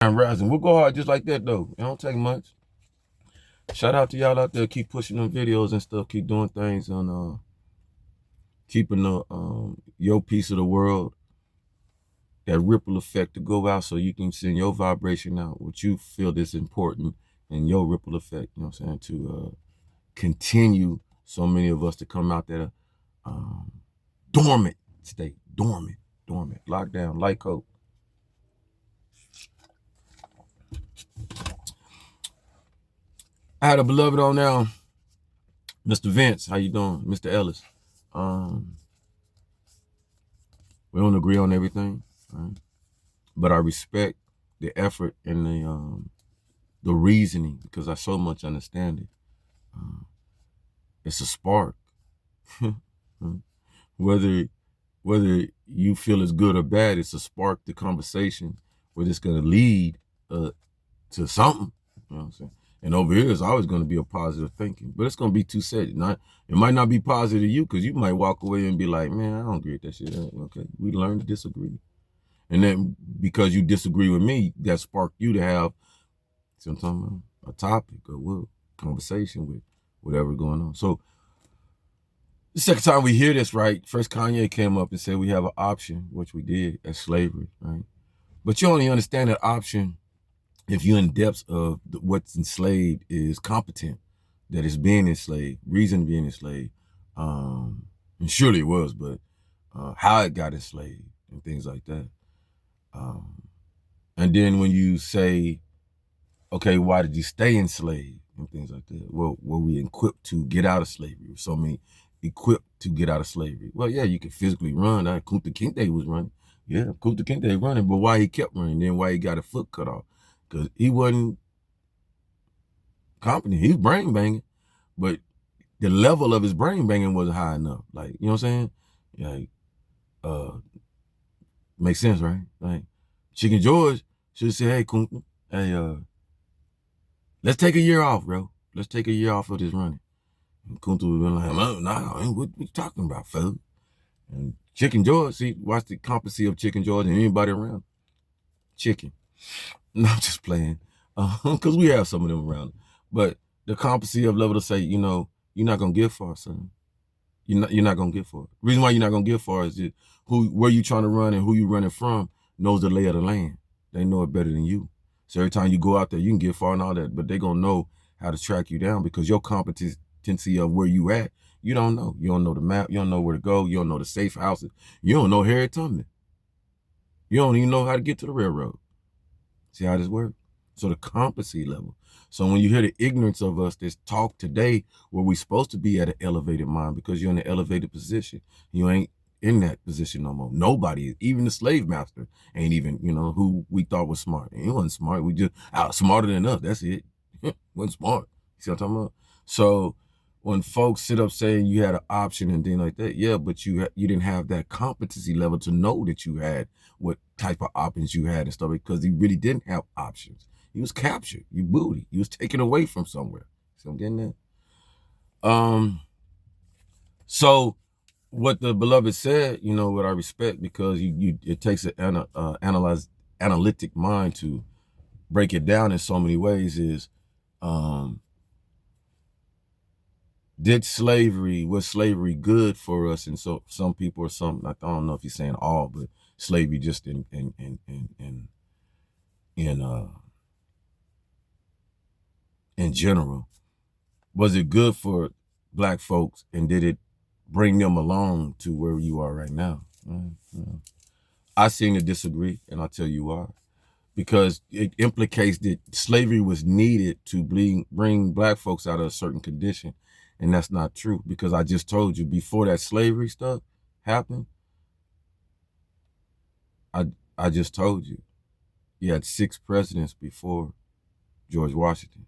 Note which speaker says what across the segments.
Speaker 1: I'm rising. We'll go hard just like that though. It don't take much. Shout out to y'all out there. Keep pushing them videos and stuff. Keep doing things on keeping the your piece of the world, that ripple effect to go out so you can send your vibration out, what you feel is important, and your ripple effect, you know what I'm saying, to continue so many of us to come out that um, dormant state, dormant, lockdown, light coat. I had a beloved on now, Mr. Vince. How you doing, Mr. Ellis? Um, we don't agree on everything, right? But I respect the effort and the reasoning because I so much understand it. Uh, it's a spark. whether whether you feel it's good or bad, it's a spark to conversation where it's going to lead to something. You know what I'm saying? And over here is always going to be a positive thinking, but it's going to be two-sided. It might not be positive to you because you might walk away and be like, man, I don't agree with that shit. Okay, we learn to disagree. And then because you disagree with me, that sparked you to have sometimes a topic or what conversation with whatever going on. So the second time we hear this, right? First Kanye came up and said we have an option, which we did, as slavery, right? But you only understand that option if you're in depths of what's enslaved is competent, that is being enslaved, reason being enslaved. And surely it was, but how it got enslaved and things like that. And then when you say, okay, why did you stay enslaved and things like that? Well, were we equipped to get out of slavery? So many equipped to get out of slavery. Well, yeah, you could physically run. Kunta Kinte was running. Yeah, Kunta Kinte running, but why he kept running? Then why he got a foot cut off? Because he wasn't competent. He was brain banging, but the level of his brain banging wasn't high enough. Like, you know what I'm saying? Like, makes sense, right? Like, Chicken George should say, hey, Kunta, hey, let's take a year off, bro. Let's take a year off of this running. And Kunta would be like, oh, nah, what you talking about, fella? And Chicken George, see, watch the competency of Chicken George and anybody around. Chicken. No, I'm just playing. Because we have some of them around. But the competency of level to say, you know, you're not going to get far, son. You're not going to get far. The reason why you're not going to get far is that where you trying to run and who you running from knows the lay of the land. They know it better than you. So every time you go out there, you can get far and all that, but they're going to know how to track you down because your competency of where you at, you don't know. You don't know the map. You don't know where to go. You don't know the safe houses. You don't know Harriet Tubman. You don't even know how to get to the railroad. See how this works? So the competency level. So when you hear the ignorance of us that's talk today, where we supposed to be at an elevated mind because you're in an elevated position, you ain't in that position no more. Nobody, even the slave master, ain't even, you know, who we thought was smart. He wasn't smart. We just out smarter than us. That's it. Wasn't smart. You see what I'm talking about? So when folks sit up saying you had an option and things like that, yeah, but you didn't have that competency level to know that you had what type of options you had and stuff because he really didn't have options. He was captured. You booty. He was taken away from somewhere. So I'm getting that. So what the beloved said, you know, what I respect because it takes an analytic mind to break it down in so many ways is was slavery good for us? And so some people or some, I don't know if he's saying all, but slavery just in general. Was it good for black folks and did it bring them along to where you are right now? I seem to disagree, and I'll tell you why. Because it implicates that slavery was needed to bring black folks out of a certain condition. And that's not true because I just told you before that slavery stuff happened, I just told you, you had 6 presidents before George Washington.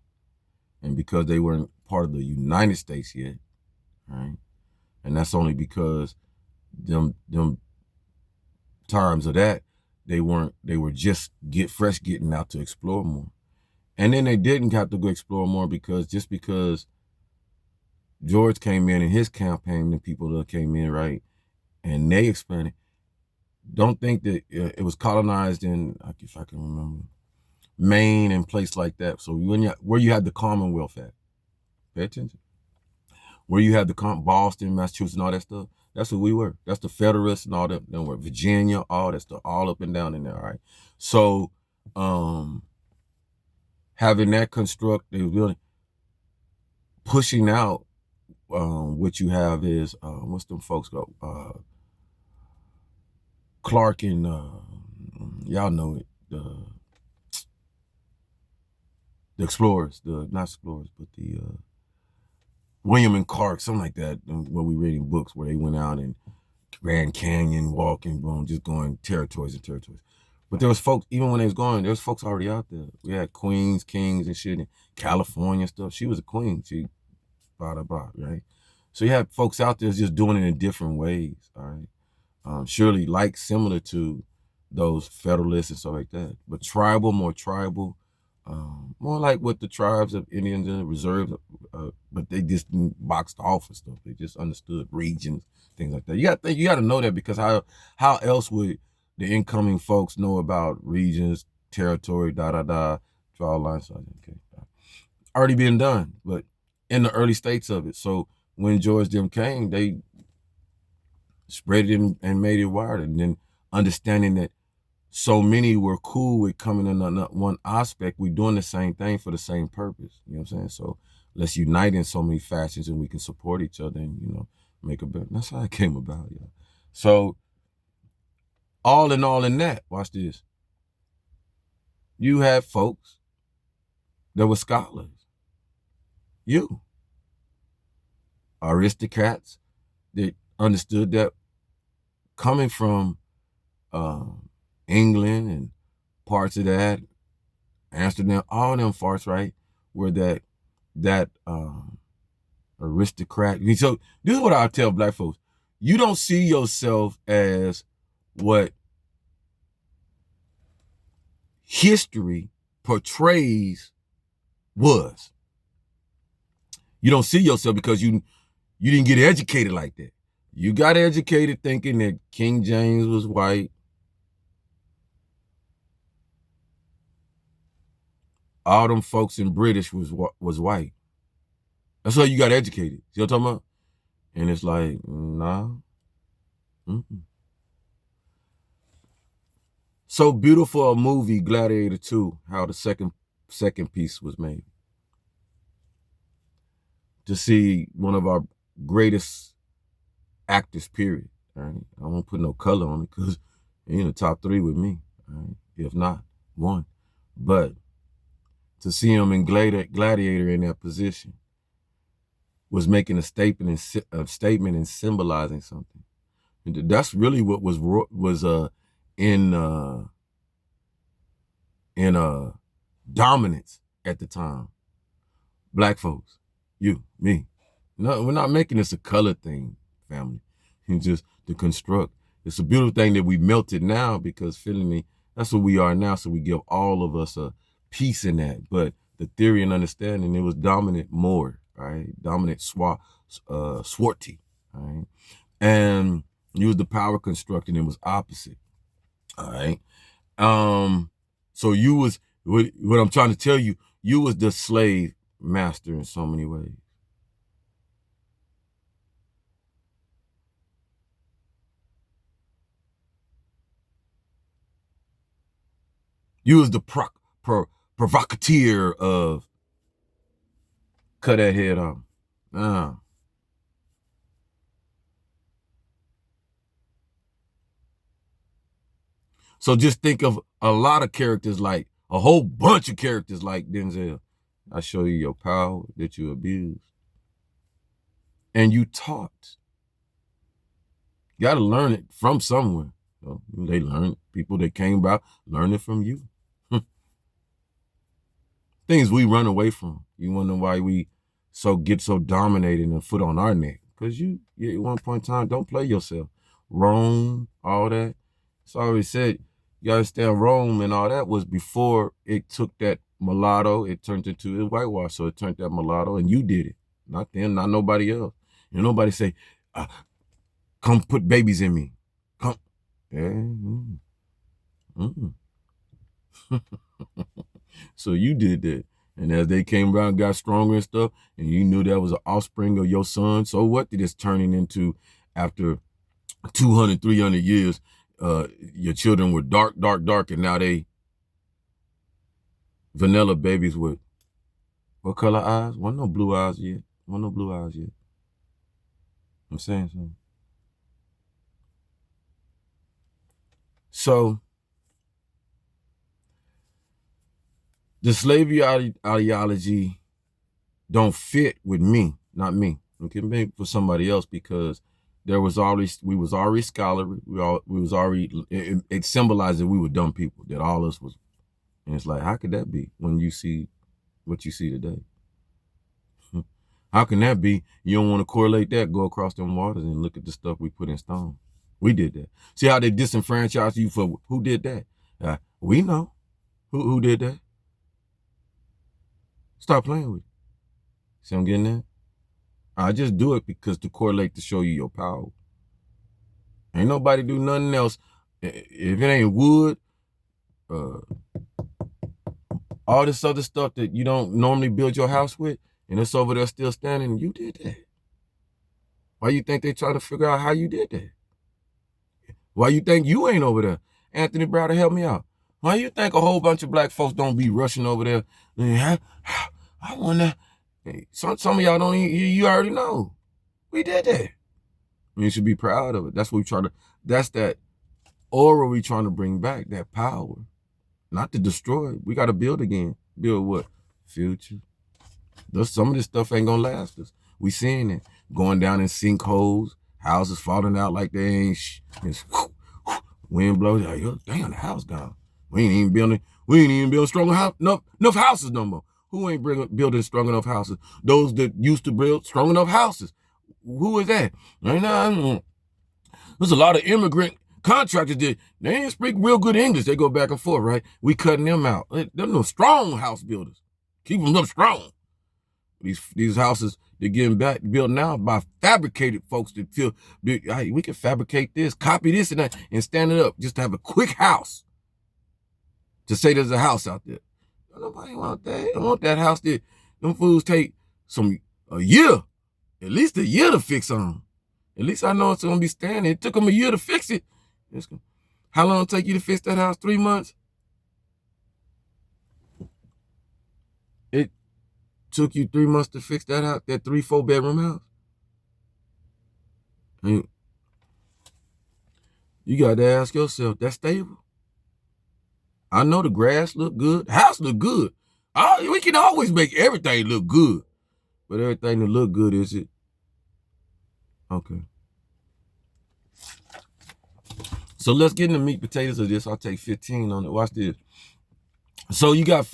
Speaker 1: And because they weren't part of the United States yet, right? And that's only because them times of that, they were just getting out to explore more. And then they didn't have to go explore more because George came in his campaign, the people that came in, right? And they expanded. Don't think that it was colonized in, if I can remember, Maine and place like that. So where you had the Commonwealth at, pay attention. Where you had the Boston, Massachusetts, and all that stuff. That's what we were. That's the Federalists and all that. Then we're Virginia, all that stuff, all up and down in there. All right. So having that construct, they really pushing out. What you have is what's them folks go? Clark and y'all know it. The explorers, the not explorers, but the William and Clark, something like that. Where we reading books where they went out and Grand Canyon, walking, boom, just going territories and territories. But there was folks, even when they was going, there was folks already out there. We had queens, kings, and shit in California stuff. She was a queen. She blah blah blah, right? So you had folks out there just doing it in different ways, all right? Surely like similar to those Federalists and stuff like that, but tribal, more tribal, more like what the tribes of Indians and reserves, but they just boxed off and stuff. They just understood regions, things like that. You got to know that, because how else would the incoming folks know about regions, territory, draw lines? Okay, already been done, but in the early states of it. So when George them came, they spread it and made it wider, and then understanding that so many were cool with coming in on one aspect. We're doing the same thing for the same purpose. You know what I'm saying? So let's unite in so many fashions, and we can support each other and, make a better. That's how it came about, yeah. So all in that, watch this. You had folks that were scholars. You. Aristocrats that understood that coming from England and parts of that, Amsterdam, all them parts, right, were that aristocrat. So this is what I tell black folks. You don't see yourself as what history portrays was. You don't see yourself because you didn't get educated like that. You got educated thinking that King James was white. All them folks in British was white. That's how you got educated. See what I'm talking about? And it's like, nah. Mm-mm. So beautiful a movie, Gladiator 2, how the second piece was made. To see one of our greatest actors, period. Right? I won't put no color on it because he's in the top 3 with me, right? If not 1. But to see him in Gladiator in that position was making a statement and symbolizing something. And that's really what was in dominance at the time. Black folks, you, me. No, we're not making this a color thing, family. It's just the construct. It's a beautiful thing that we melted now, because feeling me, that's what we are now. So we give all of us a piece in that. But the theory and understanding, it was dominant more, right? Dominant Swarty, right? And you was the power construct, and it was opposite, all right? So you was, what I'm trying to tell you, you was the slave master in so many ways. You was the provocateur of cut that head off. So just think of a lot of characters, like a whole bunch of characters like Denzel. I show you your power that you abused. And you taught. You got to learn it from somewhere. So they learned, people that came about learning from you. Things we run away from. You wonder why we get so dominated and foot on our neck. Because you at one point in time, don't play yourself. Rome, all that. It's already said, you understand, Rome and all that was before it took that mulatto, it turned into a whitewash. So it turned that mulatto, and you did it. Not them, not nobody else. And nobody say, come put babies in me. Come. Yeah. So you did that. And as they came around, got stronger and stuff, and you knew that was an offspring of your son. So what did this turning into after 200, 300 years? Your children were dark, dark, dark, and now they vanilla babies with what color eyes? Wasn't no blue eyes yet. Wasn't no blue eyes yet. I'm saying something. So the slavery ideology don't fit with me, not me. It can be for somebody else because we was already scholarly. We was already, it symbolized that we were dumb people, that all us was. And it's like, how could that be when you see what you see today? How can that be? You don't want to correlate that, go across them waters and look at the stuff we put in stone. We did that. See how they disenfranchised you for who did that? We know who did that. Stop playing with it. See I'm getting that? I just do it because to correlate to show you your power. Ain't nobody do nothing else. If it ain't wood, all this other stuff that you don't normally build your house with, and it's over there still standing, you did that. Why you think they try to figure out how you did that? Why you think you ain't over there? Anthony Browder, help me out. Why you think a whole bunch of black folks don't be rushing over there? I wonder. Some of y'all don't even, you already know. We did that. You should be proud of it. That's what we try to, that's that aura we trying to bring back, that power. Not to destroy it. We got to build again. Build what? Future. Some of this stuff ain't gonna last us. We seeing it. Going down in sinkholes, houses falling out like they ain't, wind blows, like, oh, damn, the house gone. We ain't even building strong enough houses no more. Who ain't building strong enough houses? Those that used to build strong enough houses. Who is that? Right now, there's a lot of immigrant contractors that they ain't speak real good English. They go back and forth, right? We cutting them out. They're no strong house builders. Keep them up strong. These houses, they're getting built now by fabricated folks that feel, hey, we can fabricate this, copy this and that, and stand it up just to have a quick house. To say there's a house out there. Nobody want that. They want that house that them fools take a year, at least a year to fix on. At least I know it's gonna be standing. It took them a year to fix it. How long it take you to fix that house? 3 months? It took you 3 months to fix that house, that 3-4 bedroom house? And you gotta ask yourself, that's stable? I know the grass look good. The house look good. We can always make everything look good. But everything that look good, is it? Okay. So let's get in the meat potatoes of this. I'll take 15 on it. Watch this. So you got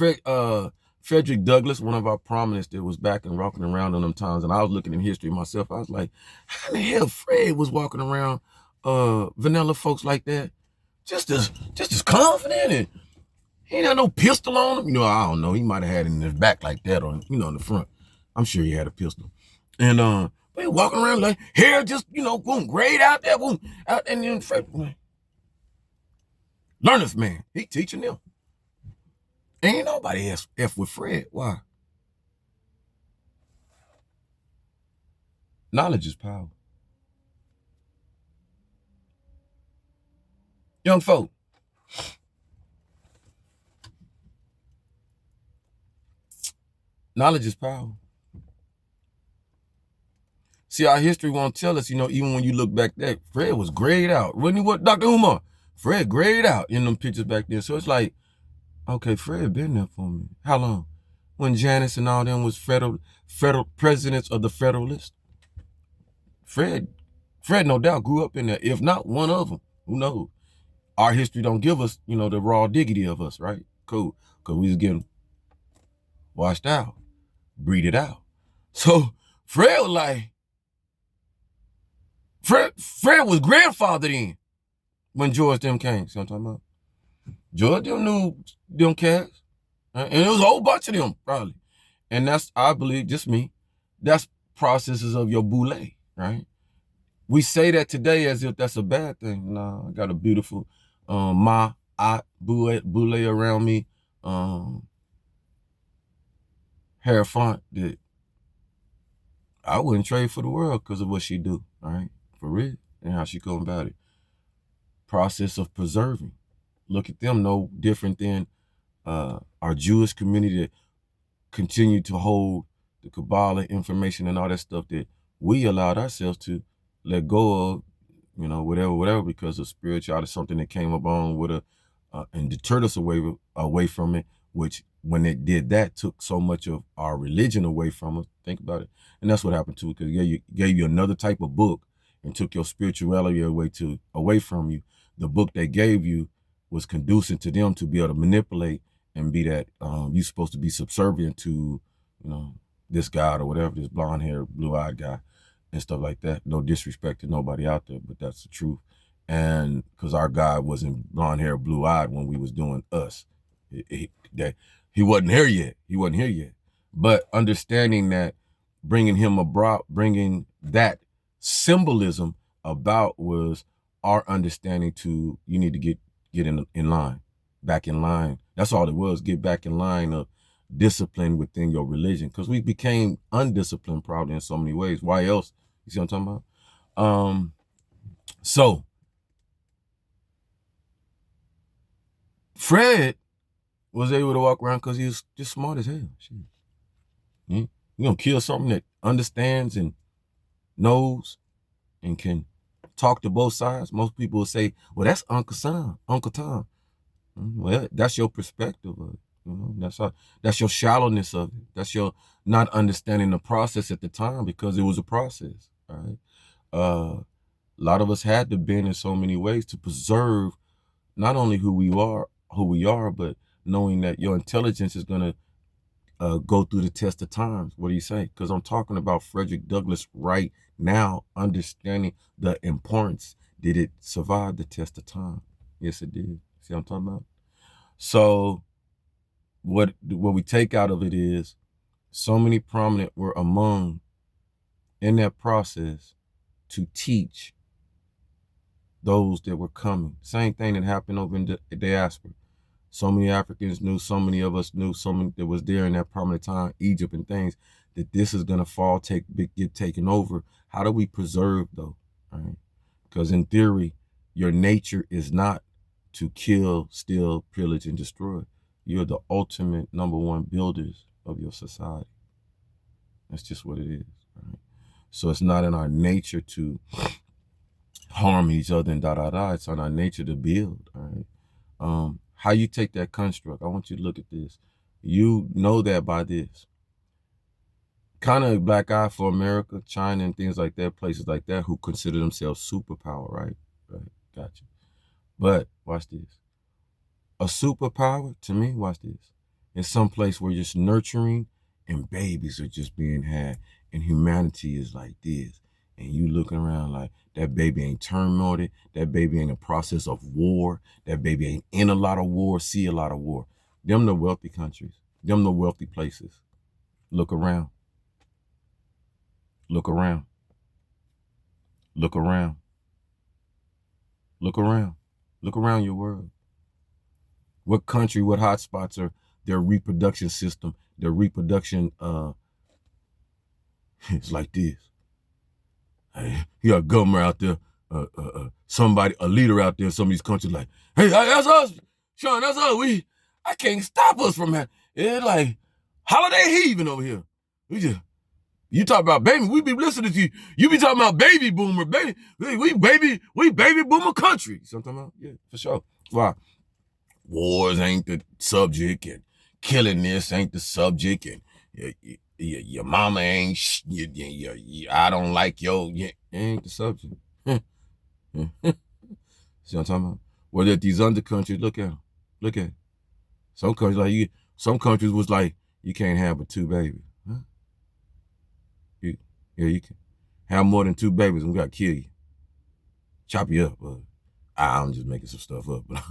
Speaker 1: Frederick Douglass, one of our prominents that was back and walking around in them times. And I was looking in history myself. I was like, how the hell Fred was walking around vanilla folks like that? Just as confident, and he ain't had no pistol on him. I don't know. He might have had it in his back like that, or in the front. I'm sure he had a pistol. And but he walking around like hair just, boom, grayed out there, boom, out, and then Fred, learners man, he teaching them. Ain't nobody F with Fred. Why? Knowledge is power. Young folk, knowledge is power. See, our history won't tell us, even when you look back there, Fred was grayed out. Wasn't he what, Dr. Umar? Fred grayed out in them pictures back there. So it's like, okay, Fred been there for me. How long? When Janice and all them was federal presidents of the Federalists. Fred no doubt grew up in there. If not one of them, who knows? Our history don't give us, the raw diggity of us, right? Cool. Because we was getting washed out, breeded out. So Fred was like, Fred was grandfathered in when George them came. See what I'm talking about? George them knew them cats. And it was a whole bunch of them, probably. And that's, I believe, just me, that's processes of your boule, right? We say that today as if that's a bad thing. Nah, I got a beautiful boule around me. hair font that I wouldn't trade for the world because of what she do, all right? For real, and how she go about it. Process of preserving. Look at them, no different than our Jewish community that continue to hold the Kabbalah information and all that stuff that we allowed ourselves to let go of, whatever, because of spirituality, something that came along with and deterred us away from it, which when it did that, took so much of our religion away from us. Think about it. And that's what happened to it, because it gave you another type of book and took your spirituality away from you. The book they gave you was conducive to them to be able to manipulate and be that you're supposed to be subservient to, this God or whatever, this blonde-haired, blue-eyed guy and stuff like that. No disrespect to nobody out there, but that's the truth. And because our God wasn't blonde-haired, blue-eyed when we was doing us. He wasn't here yet. He wasn't here yet. But understanding that, bringing that symbolism about was our understanding to, you need to get in line, back in line. That's all it was, get back in line of discipline within your religion, because we became undisciplined probably in so many ways. Why else? You see what I'm talking about? So Fred was able to walk around because he was just smart as hell. Shit. You gonna kill something that understands and knows and can talk to both sides? Most people will say, well, that's Uncle Tom. Well, that's your perspective of it. That's your shallowness of it. That's your not understanding the process at the time, because it was a process. All right. A lot of us had to bend in so many ways to preserve not only who we are, but knowing that your intelligence is gonna go through the test of times. What do you say? Because I'm talking about Frederick Douglass right now, understanding the importance. Did it survive the test of time? Yes, it did. See what I'm talking about? So what we take out of it is, so many prominent were among in that process to teach those that were coming. Same thing that happened over in the diaspora. So many Africans knew, so many of us knew, so many that was there in that prominent time, Egypt and things, that this is gonna get taken over. How do we preserve though? Right? Because in theory, your nature is not to kill, steal, pillage, and destroy. You're the ultimate number one builders of your society. That's just what it is. Right? So it's not in our nature to harm each other and It's in our nature to build. All right. How you take that construct, I want you to look at this. You know that by this. Kind of black eye for America, China, and things like that, places like that, who consider themselves superpower, right? Right, gotcha. But watch this. A superpower, to me, watch this, is some place where just nurturing and babies are just being had, and humanity is like this. And you looking around like, that baby ain't turmoiled, that baby ain't a process of war, that baby ain't in a lot of war, see a lot of war. Them the wealthy countries, them the wealthy places. Look around. Look around. Look around. Look around. Look around your world. What country, what hotspots are their reproduction system, their reproduction, it's like this. Hey, you got a government out there, a leader out there in some of these countries like, hey, that's us, Sean, that's us. I can't stop us from that. It's like holiday heaving over here. You talk about baby, we be listening to you. You be talking about baby boomer, baby. We baby boomer country. Something about, yeah, for sure. Why? Wars ain't the subject, and killing this ain't the subject, and your mama ain't, I don't like ain't the subject. See what I'm talking about? Whether at these other countries, look at them. Look at it. Some countries some countries was like, you can't have but 2 babies. Huh? You can have more than 2 babies and we gotta kill you. Chop you up. I'm just making some stuff up, but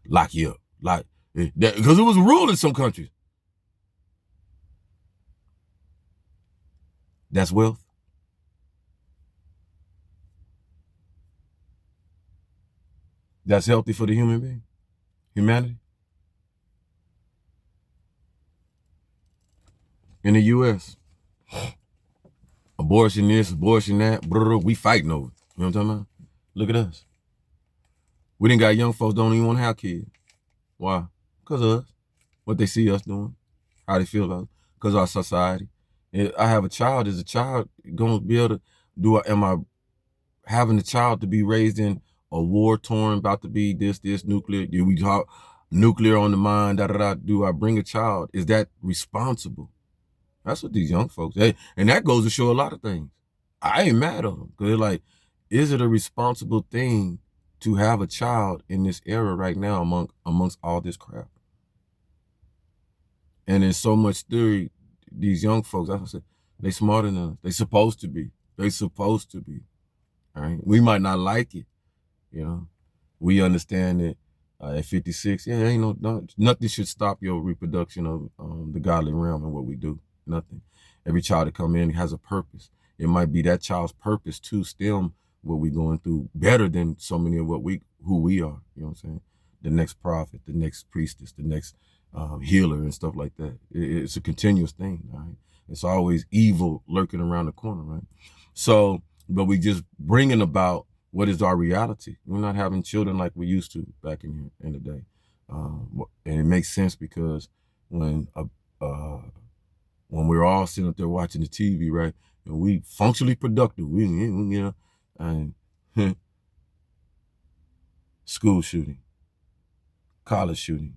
Speaker 1: lock you up. Because it was a rule in some countries. That's wealth. That's healthy for the human being, humanity. in the U.S. Abortion this, abortion that, we fighting over it. You know what I'm talking about? Look at us. We didn't got young folks don't even want to have kids. Why? Because of us. What they see us doing, how they feel about us, because of our society. If I have a child, is a child going to be able to am I having a child to be raised in a war-torn, about to be this, nuclear? Do we talk nuclear on the mind, do I bring a child? Is that responsible? That's what these young folks, and that goes to show a lot of things. I ain't mad at them, because they're like, is it a responsible thing to have a child in this era right now amongst all this crap? And in so much theory, these young folks, I said, they smarter than us. They supposed to be. They supposed to be. All right. We might not like it, you know. We understand that at 56, yeah, ain't nothing should stop your reproduction of the godly realm and what we do. Nothing. Every child that come in has a purpose. It might be that child's purpose to stem what we're going through better than so many of who we are. You know what I'm saying? The next prophet, the next priestess, the next healer and stuff like that. It's a continuous thing, right? It's always evil lurking around the corner, right? So, but we just bringing about what is our reality. We're not having children like we used to back in the day. And it makes sense because when we're all sitting up there watching the TV, right, and we functionally productive, and school shooting, college shooting,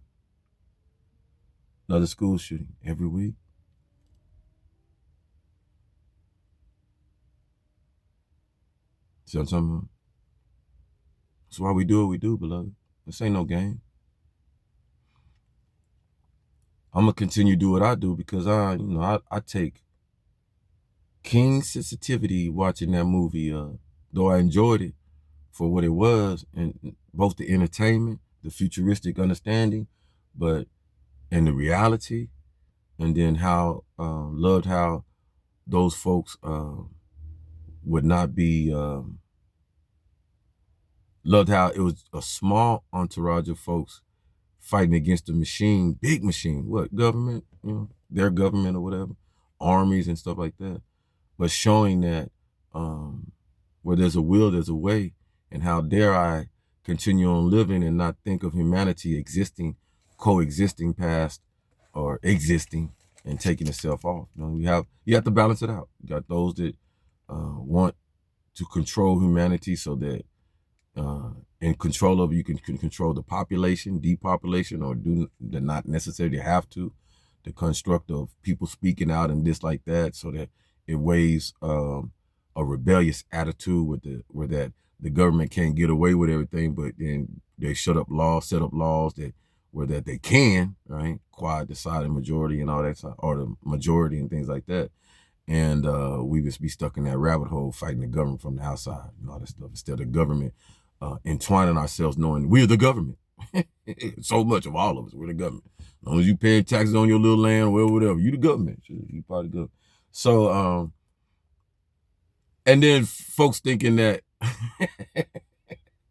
Speaker 1: another school shooting every week. See what I'm talking about? That's why we do what we do, beloved. This ain't no game. I'm gonna continue to do what I do because I take keen sensitivity watching that movie. Though I enjoyed it for what it was, and both the entertainment, the futuristic understanding, and the reality, and then how loved how those folks would not be loved how it was a small entourage of folks fighting against the machine, big machine, what, government, their government or whatever, armies and stuff like that, but showing that where there's a will, there's a way, and how dare I continue on living and not think of humanity existing, coexisting past or existing and taking itself off. You have to balance it out. You got those that want to control humanity so that in control of, you can control the population, depopulation, or do not necessarily have to. The construct of people speaking out and this like that, so that it weighs a rebellious attitude where that the government can't get away with everything, but then they set up laws that they can, right? Quiet deciding majority and all that, or the majority and things like that. And we just be stuck in that rabbit hole fighting the government from the outside and all that stuff, instead of government entwining ourselves knowing we're the government. So much of all of us, we're the government. As long as you paying taxes on your little land or whatever, you the government. You probably good. So, and then folks thinking that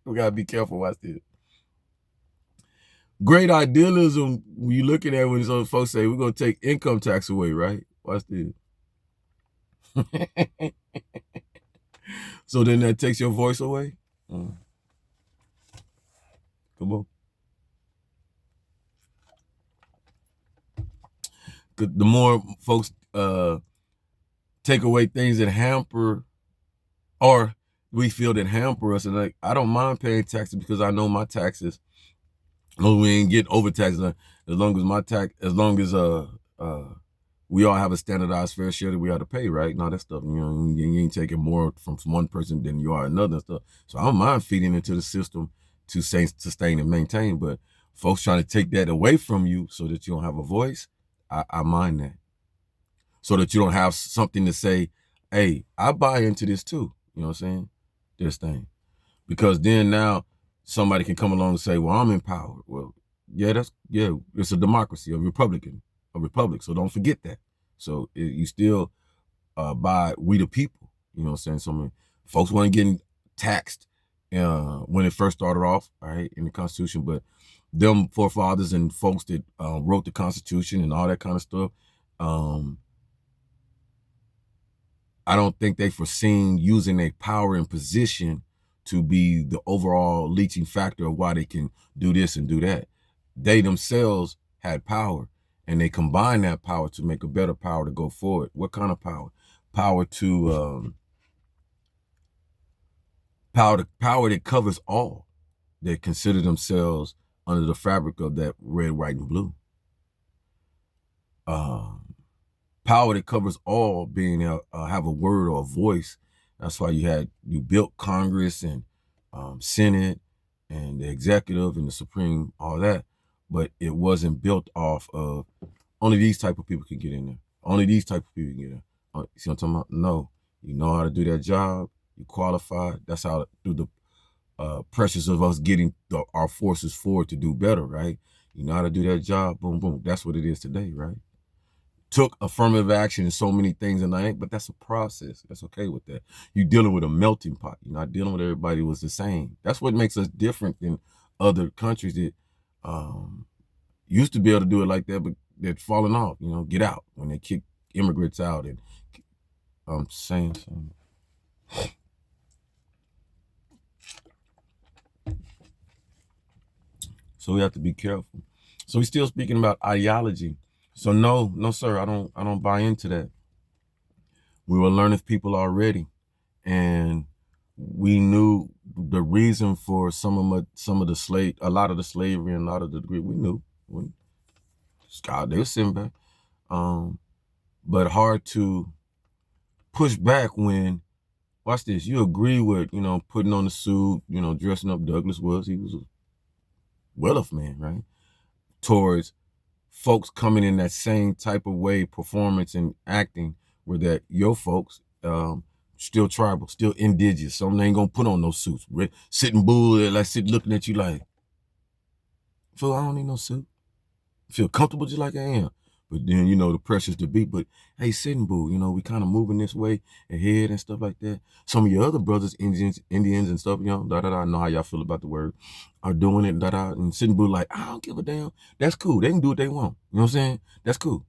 Speaker 1: we gotta be careful. Watch this. Great idealism. When you looking at when some folks say we're gonna take income tax away, right? Watch this. So then that takes your voice away. Come on. The more folks take away things that hamper, or we feel that hamper us, and like, I don't mind paying taxes because I know my taxes, as long as we ain't getting overtaxed, as long as my tax, as long as we all have a standardized fair share that we ought to pay, right? Now that stuff, you ain't taking more from one person than you are another and stuff. So I don't mind feeding into the system to sustain and maintain, but folks trying to take that away from you so that you don't have a voice, I mind that. So that you don't have something to say, hey, I buy into this too. You know what I'm saying? This thing. Because then now somebody can come along and say, well, I'm in power. Well, it's a democracy, a republic. So don't forget that. So you still by we the people. You know what I'm saying? So many folks weren't getting taxed when it first started off, all right, in the Constitution, but them forefathers and folks that wrote the Constitution and all that kind of stuff, I don't think they foreseen using their power and position to be the overall leaching factor of why they can do this and do that. They themselves had power, and they combined that power to make a better power to go forward. What kind of power? Power to power that covers all, that consider themselves under the fabric of that red, white, and blue. Power that covers all, being have a word or a voice. That's why you built Congress and Senate and the executive and the Supreme, all that. But it wasn't built off of only these type of people can get in there. Only these type of people can get in. See what I'm talking about? No, you know how to do that job. You qualified. That's how through the pressures of us getting our forces forward to do better, right? You know how to do that job. Boom, boom. That's what it is today, right? Took affirmative action in so many things, and but that's a process. That's okay with that. You're dealing with a melting pot. You're not dealing with everybody was the same. That's what makes us different than other countries that used to be able to do it like that, but they're falling off. You know, get out when they kick immigrants out. And I'm saying something. So we have to be careful. So we're still speaking about ideology. So no, sir, I don't buy into that. We were learning people already, and we knew the reason for some of the a lot of the slavery and a lot of the degree. We knew God, they were sitting back, but hard to push back when. Watch this. You agree with putting on the suit, dressing up. Douglas was a well-off man, right? Towards folks coming in that same type of way, performance and acting, where that your folks still tribal, still indigenous. Some ain't gonna put on no suits. Sitting bull, like sit looking at you like, Phil, I don't need no suit. Feel comfortable just like I am. But then, the pressures to be. But hey, sitting bull, we kind of moving this way ahead and stuff like that. Some of your other brothers, Indians and stuff, I know how y'all feel about the word, are doing it, and sitting bull like, I don't give a damn. That's cool. They can do what they want. You know what I'm saying? That's cool.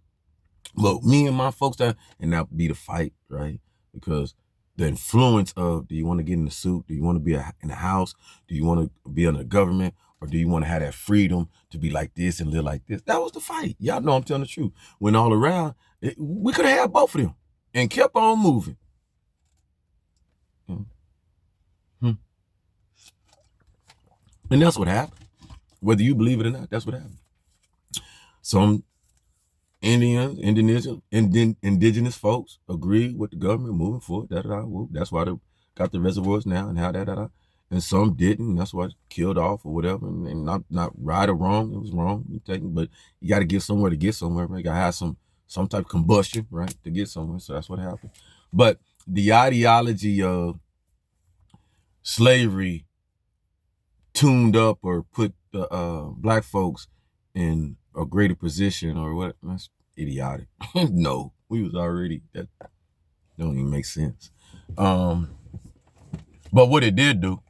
Speaker 1: But me and my folks, and that be the fight, right? Because the influence of, do you want to get in the suit? Do you want to be in the house? Do you want to be under the government? Or do you want to have that freedom to be like this and live like this? That was the fight. Y'all know I'm telling the truth. When all around, we could have had both of them and kept on moving. Mm-hmm. And that's what happened. Whether you believe it or not, that's what happened. Some indigenous folks agree with the government moving forward. That's why they got the reservoirs now and how that. And some didn't. And that's why it killed off or whatever. And not right or wrong. It was wrong. But you got to get somewhere to get somewhere. Right? You got to have some type of combustion, right, to get somewhere. So that's what happened. But the ideology of slavery tuned up or put the black folks in a greater position or what? That's idiotic. No, we was already, that don't even make sense. But what it did do,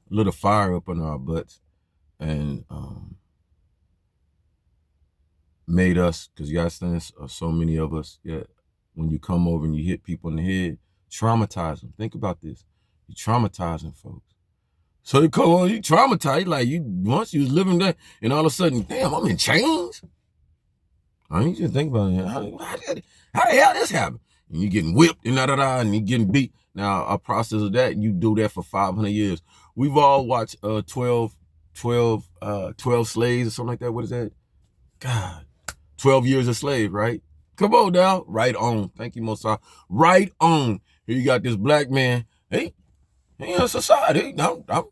Speaker 1: lit a fire up in our butts and made us, because you understand, so many of us, when you come over and you hit people in the head, traumatize them. Think about this. You're traumatizing folks. So you come on, you traumatized, like once you was living there, and all of a sudden, damn, I'm in chains. I mean, you just think about it. How the hell this happen? And you getting whipped and and you getting beat. Now, a process of that, you do that for 500 years. We've all watched 12 slaves or something like that. What is that? God, 12 years a slave, right? Come on now, right on. Thank you, Mosai. Right on. Here you got this black man. Hey, in society, I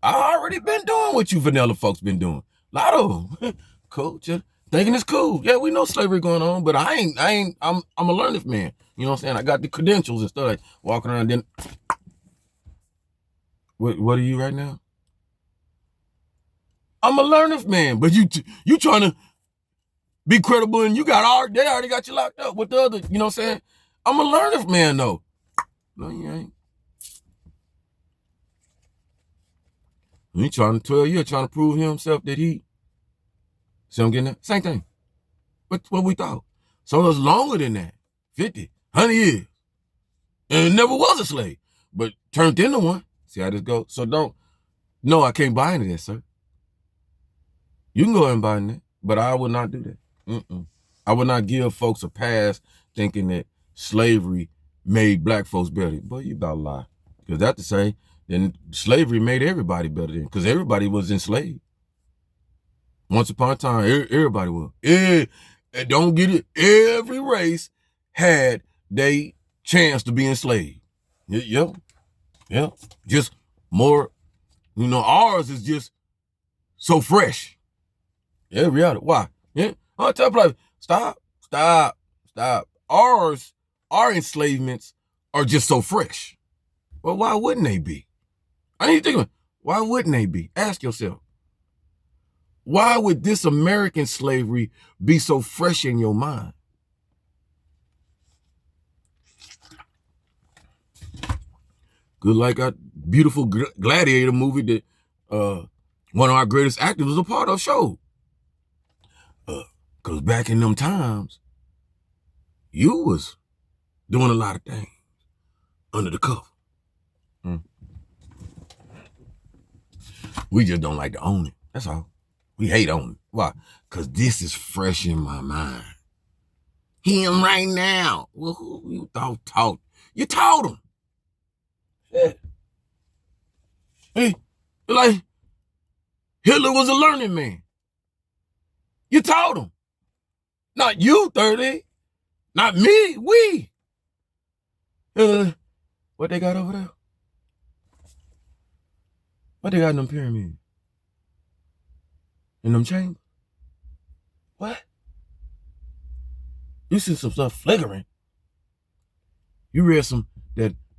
Speaker 1: already been doing what you vanilla folks been doing. A lot of them. Culture, thinking it's cool. Yeah, we know slavery going on, but I'm a learned man. You know what I'm saying? I got the credentials and stuff, like walking around. Then, what are you right now? I'm a learned man, but you trying to be credible, and they already got you locked up with the other. You know what I'm saying? I'm a learned man, though. No, you ain't. He trying to 12 years, trying to prove himself that he. See what I'm getting at? Same thing. What we thought. Some of us longer than that, 50, 100 years, and never was a slave, but turned into one. See how this goes? So no, I can't buy into that, sir. You can go ahead and buy into that, but I would not do that. I would not give folks a pass thinking that slavery made black folks better. Boy, you about to lie. Because that's to say, then slavery made everybody better then, because everybody was enslaved. Once upon a time, everybody was. Don't get it. Every race had their chance to be enslaved. Yep. Just more, ours is just so fresh. Yeah, reality. Why? Yeah. I tell people, stop. Our enslavements are just so fresh. Well, why wouldn't they be? I need to think about it. Why wouldn't they be? Ask yourself. Why would this American slavery be so fresh in your mind? Good, like a beautiful gladiator movie that one of our greatest actors was a part of showed. Because back in them times, you was doing a lot of things under the cover. We just don't like to own it. That's all. We hate owning it. Why? Because this is fresh in my mind. Him right now. Well, who you thought taught? You taught him. Yeah. Hey, like Hitler was a learning man. You taught him. Not you, 30. Not me. We. What they got over there? What they got in them pyramids? In them chambers? What? You see some stuff flickering. You read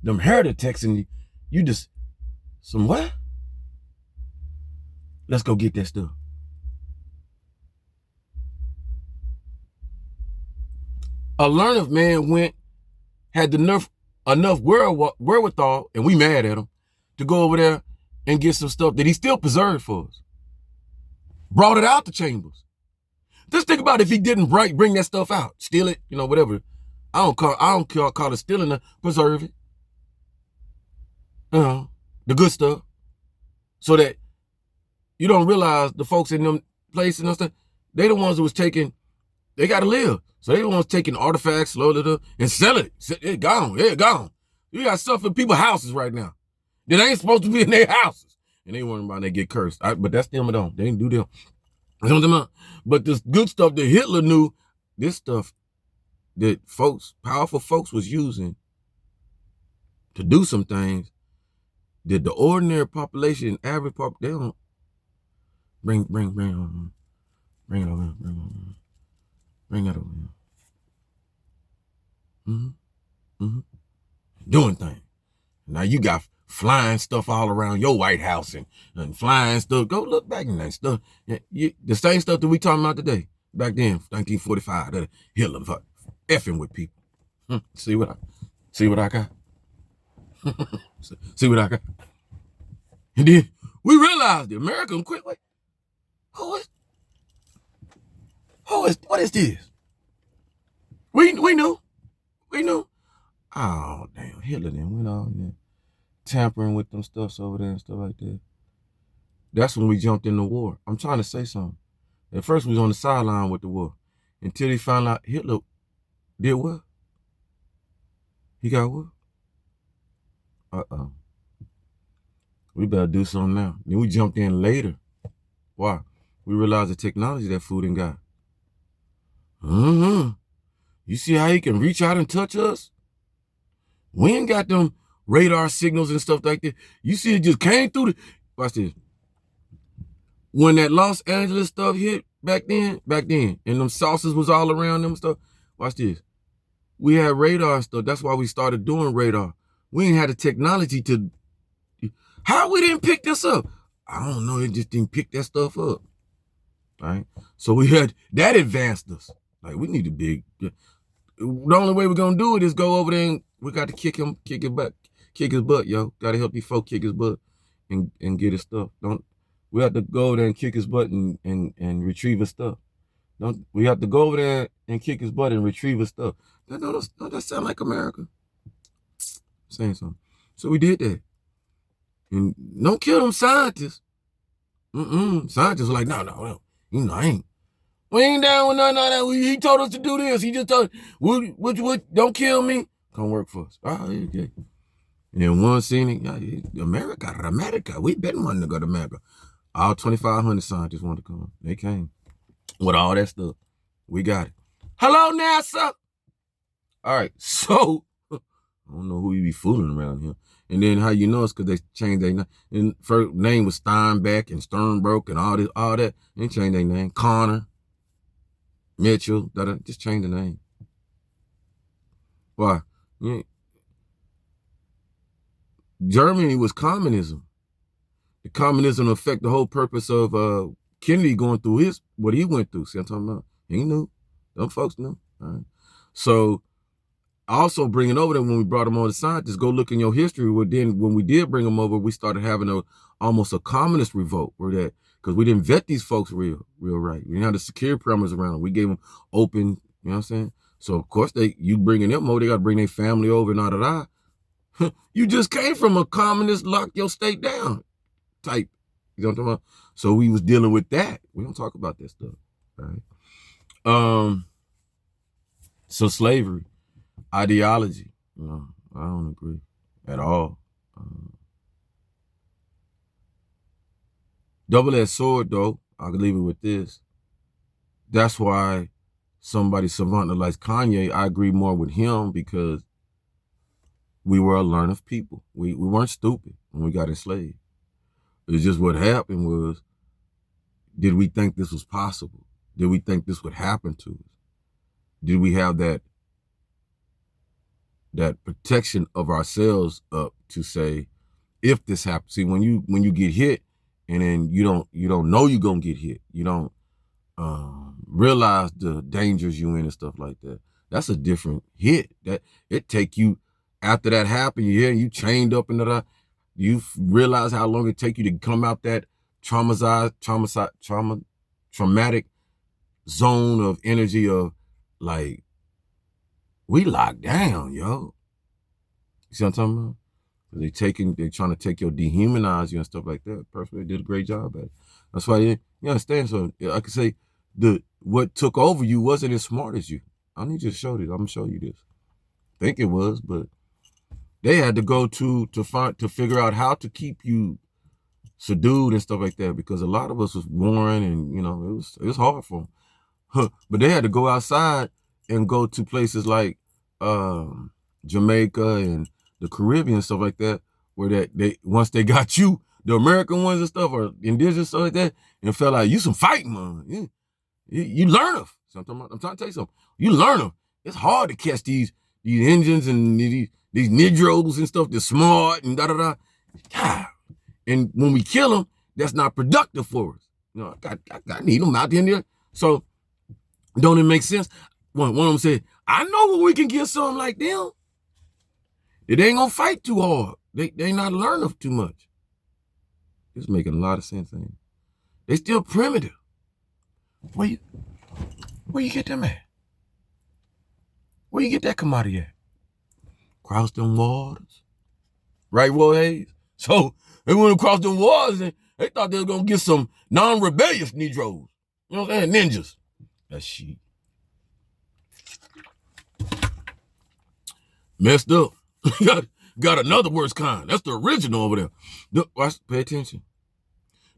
Speaker 1: them heritage texts and you just, some what? Let's go get that stuff. A learned man had enough wherewithal, and we mad at him, to go over there and get some stuff that he still preserved for us. Brought it out the chambers. Just think about if he didn't bring that stuff out, steal it, whatever. I don't call it stealing, preserve it. The good stuff. So that you don't realize the folks in them places and stuff, they the ones who was taking, they got to live. So they the ones taking artifacts slowly and sell it. It's gone. Yeah, gone. You got stuff in people's houses right now that ain't supposed to be in their houses. And they wondering about they get cursed. But that's them or don't. They didn't do them. But this good stuff that Hitler knew, this stuff that powerful folks was using to do some things that the ordinary population, average population, they don't bring it over here. Bring it over here. Doing things. Now you got flying stuff all around your White House and flying stuff. Go look back in that stuff. The same stuff that we talking about today. Back then, 1945, that Hitler effing with people. See what I got? See what I got? And then we realized the American quit. Wait, what is this? We knew. Oh, damn, Hitler then went on there tampering with them stuffs over there and stuff like that. That's when we jumped in the war. I'm trying to say something. At first we was on the sideline with the war until he found out Hitler did what? He got what? We better do something now. Then we jumped in later. Why? We realized the technology that food ain't got. You see how he can reach out and touch us? We ain't got them radar signals and stuff like that. You see it just came through watch this. When that Los Angeles stuff hit back then, and them saucers was all around them stuff, watch this. We had radar stuff. That's why we started doing radar. We ain't had the technology to, how we didn't pick this up? I don't know, it just didn't pick that stuff up. All right? So we had, that advanced us. Like, we need to be, the only way we're gonna do it is go over there and we got to kick his butt, yo. Gotta help these folk kick his butt and get his stuff. We have to go over there and kick his butt and retrieve his stuff. Don't we have to go over there and kick his butt and retrieve his stuff? That sound like America. Saying something. So we did that. And don't kill them scientists. Scientists were like, no. I ain't. We ain't down with none of that. He told us to do this. He just told, don't kill me. Come work for us. Oh, okay. And then one scene, America. We been wanting to go to America. All 2,500 scientists wanted to come. They came with all that stuff. We got it. Hello, NASA. All right. So, I don't know who you be fooling around here. And then how you know it's because they changed their name. And first name was Steinbeck and Sternbrook and all that. They changed their name. Connor, Mitchell, just change the name. Why? Yeah. Germany was communism. The communism affect the whole purpose of Kennedy going through what he went through. See what I'm talking about? He knew. Them folks knew. All right. So also bringing over them when we brought them on the scientists, go look in your history. Then when we did bring them over, we started having almost a communist revolt. Because we didn't vet these folks real right. We didn't have the security parameters around them. We gave them open, you know what I'm saying? So of course you bringing them over, they got to bring their family over and all. You just came from a communist lock your state down type. You know what I'm talking about? So we was dealing with that. We don't talk about that stuff. All right. So slavery, ideology, I don't agree at all. Double-edged sword, though, I can leave it with this. That's why somebody savant like Kanye, I agree more with him because we were a learned people. We weren't stupid when we got enslaved. It's just what happened was, did we think this was possible? Did we think this would happen to us? Did we have that protection of ourselves up to say, if this happens? See, when you get hit, and then you don't know you're gonna get hit, you don't realize the dangers you in and stuff like that. That's a different hit. That it take you after that happened. You chained up into that. You realize how long it take you to come out that traumatic zone of energy of like, we locked down, yo. You see what I'm talking about? They're trying to take dehumanize you and stuff like that. Personally, did a great job at it. That's why you understand. So I could say what took over you wasn't as smart as you. I need you to show this. I'm gonna show you this. I think it was, but they had to go to figure out how to keep you subdued and stuff like that, because a lot of us was worn and it was hard for them. But they had to go outside and go to places like Jamaica and the Caribbean and stuff like that, where once they got you, the American ones and stuff, or indigenous stuff like that, and it felt like you some fighting, man. You learn them. So I'm trying to tell you something. You learn them. It's hard to catch these Indians and these Negroes and stuff. They're smart and God. And when we kill them, that's not productive for us. I need them out there. So don't it make sense? One of them said, I know where we can get something like them. They ain't gonna fight too hard. They not learning too much. It's making a lot of sense, ain't it? They still primitive. Where you get them at? Where you get that commodity at? Cross them waters. Right, Will Hayes? So they went across them waters and they thought they were gonna get some non-rebellious Negroes. You know what I'm saying? Ninjas. That's shit. Messed up. got another worse kind. That's the original over there. Pay attention.